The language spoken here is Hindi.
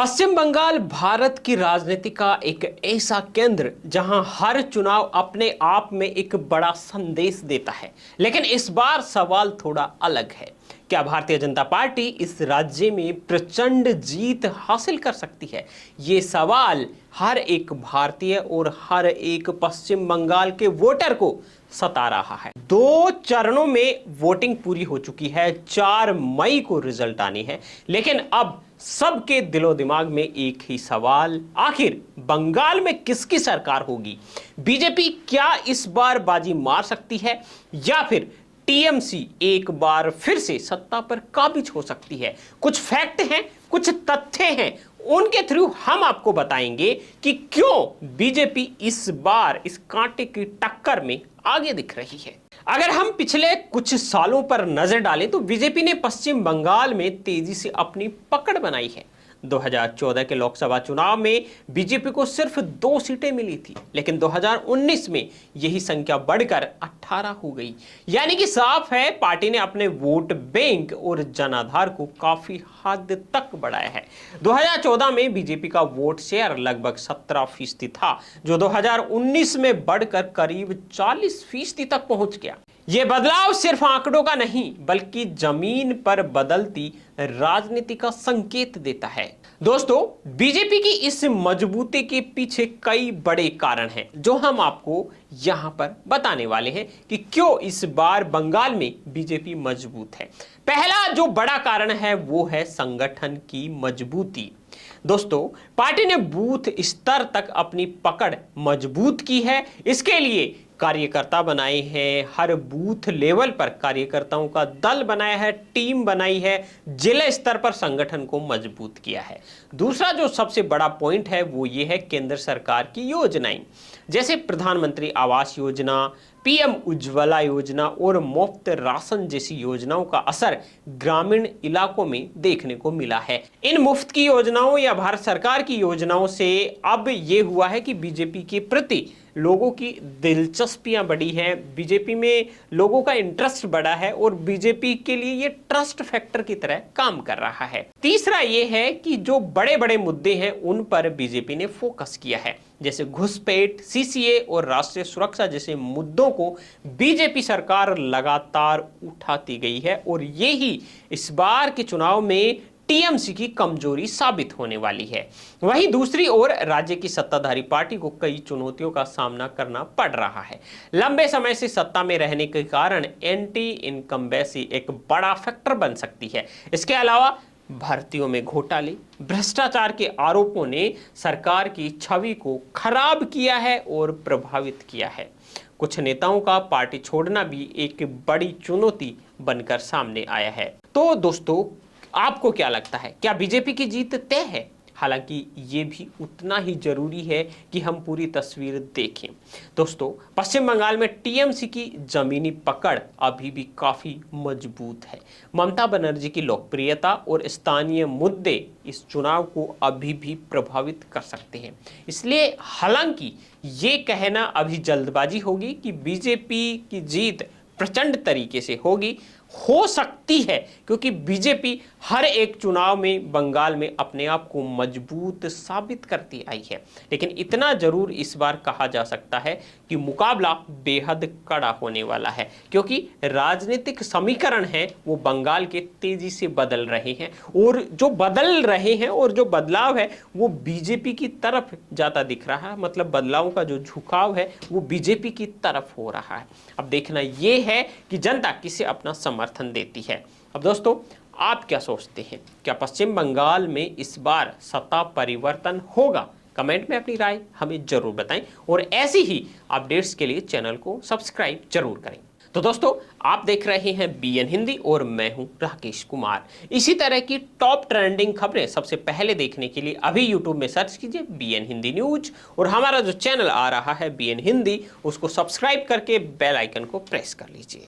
पश्चिम बंगाल भारत की राजनीति का एक ऐसा केंद्र जहां हर चुनाव अपने आप में एक बड़ा संदेश देता है। लेकिन इस बार सवाल थोड़ा अलग है। क्या भारतीय जनता पार्टी इस राज्य में प्रचंड जीत हासिल कर सकती है? ये सवाल हर एक भारतीय और हर एक पश्चिम बंगाल के वोटर को सता रहा है। 2 चरणों में वोटिंग पूरी हो चुकी है। 4 मई को रिजल्ट आनी है। लेकिन अब सबके दिलो दिमाग में एक ही सवाल, आखिर बंगाल में किसकी सरकार होगी? बीजेपी क्या इस बार बाजी मार सकती है या फिर टीएमसी एक बार फिर से सत्ता पर काबिज हो सकती है? कुछ फैक्ट हैं, कुछ तथ्य हैं, उनके थ्रू हम आपको बताएंगे कि क्यों बीजेपी इस बार इस कांटे की टक्कर में आगे दिख रही है। अगर हम पिछले कुछ सालों पर नजर डालें तो बीजेपी ने पश्चिम बंगाल में तेजी से अपनी पकड़ बनाई है। 2014 के लोकसभा चुनाव में बीजेपी को सिर्फ 2 सीटें मिली थी, लेकिन 2019 में यही संख्या बढ़कर 18 हो गई। यानी कि साफ है, पार्टी ने अपने वोट बैंक और जनाधार को काफी हद तक बढ़ाया है। 2014 में बीजेपी का वोट शेयर लगभग 17% था, जो 2019 में बढ़कर करीब 40% तक पहुंच गया। यह बदलाव सिर्फ आंकड़ों का नहीं बल्कि जमीन पर बदलती राजनीति का संकेत देता है। दोस्तों, बीजेपी की इस मजबूती के पीछे कई बड़े कारण हैं जो हम आपको यहां पर बताने वाले हैं कि क्यों इस बार बंगाल में बीजेपी मजबूत है। पहला जो बड़ा कारण है वो है संगठन की मजबूती। दोस्तों, पार्टी ने बूथ स्तर तक अपनी पकड़ मजबूत की है। इसके लिए कार्यकर्ता बनाए हैं, हर बूथ लेवल पर कार्यकर्ताओं का दल बनाया है, टीम बनाई है, जिला स्तर पर संगठन को मजबूत किया है। दूसरा जो सबसे बड़ा पॉइंट है वो ये है केंद्र सरकार की योजनाएं, जैसे प्रधानमंत्री आवास योजना, पीएम उज्ज्वला योजना और मुफ्त राशन जैसी योजनाओं का असर ग्रामीण इलाकों में देखने को मिला है। इन मुफ्त की योजनाओं या भारत सरकार की योजनाओं से अब ये हुआ है कि बीजेपी के प्रति लोगों की दिलचस्पियां बढ़ी हैं, बीजेपी में लोगों का इंटरेस्ट बढ़ा है और बीजेपी के लिए ये ट्रस्ट फैक्टर की तरह काम कर रहा है। तीसरा ये है कि जो बड़े बड़े मुद्दे हैं उन पर बीजेपी ने फोकस किया है, जैसे घुसपैठ, सीसीए और राष्ट्रीय सुरक्षा जैसे मुद्दों को बीजेपी सरकार लगातार उठाती गई है और यही इस बार के चुनाव में टीएमसी की कमजोरी साबित होने वाली है। वहीं दूसरी ओर राज्य की सत्ताधारी पार्टी को कई चुनौतियों का सामना करना पड़ रहा है। लंबे समय से सत्ता में रहने के कारण एंटी इनकम्बेंसी एक बड़ा फैक्टर बन सकती है। इसके अलावा भर्तियों में घोटाले, भ्रष्टाचार के आरोपों ने सरकार की छवि को खराब किया है और प्रभावित किया है। कुछ नेताओं का पार्टी छोड़ना भी एक बड़ी चुनौती बनकर सामने आया है। तो दोस्तों, आपको क्या लगता है, क्या बीजेपी की जीत तय है? हालांकि ये भी उतना ही जरूरी है कि हम पूरी तस्वीर देखें। दोस्तों, पश्चिम बंगाल में टीएमसी की जमीनी पकड़ अभी भी काफी मजबूत है। ममता बनर्जी की लोकप्रियता और स्थानीय मुद्दे इस चुनाव को अभी भी प्रभावित कर सकते हैं। इसलिए हालांकि ये कहना अभी जल्दबाजी होगी कि बीजेपी की जीत प्रचंड तरीके से होगी, हो सकती है, क्योंकि बीजेपी हर एक चुनाव में बंगाल में अपने आप को मजबूत साबित करती आई है। लेकिन इतना जरूर इस बार कहा जा सकता है कि मुकाबला बेहद कड़ा होने वाला है, क्योंकि राजनीतिक समीकरण है वो बंगाल के तेजी से बदल रहे हैं और जो बदल रहे हैं और जो बदलाव है वो बीजेपी की तरफ जाता दिख रहा है। मतलब बदलावों का जो झुकाव है वो बीजेपी की तरफ हो रहा है। अब देखना ये है कि जनता किसे अपना समर्थन देती है। अब दोस्तों, आप क्या सोचते हैं, क्या पश्चिम बंगाल में इस बार सत्ता परिवर्तन होगा? कमेंट में अपनी राय हमें जरूर बताएं और ऐसी ही अपडेट्स के लिए चैनल को सब्सक्राइब जरूर करें। तो दोस्तों, आप देख रहे हैं बीएन हिंदी और मैं हूं राकेश कुमार। इसी तरह की टॉप ट्रेंडिंग खबरें सबसे पहले देखने के लिए अभी यूट्यूब में सर्च कीजिए बीएन हिंदी न्यूज और हमारा जो चैनल आ रहा है बीएन हिंदी, उसको सब्सक्राइब करके बेल आइकन को प्रेस कर लीजिए।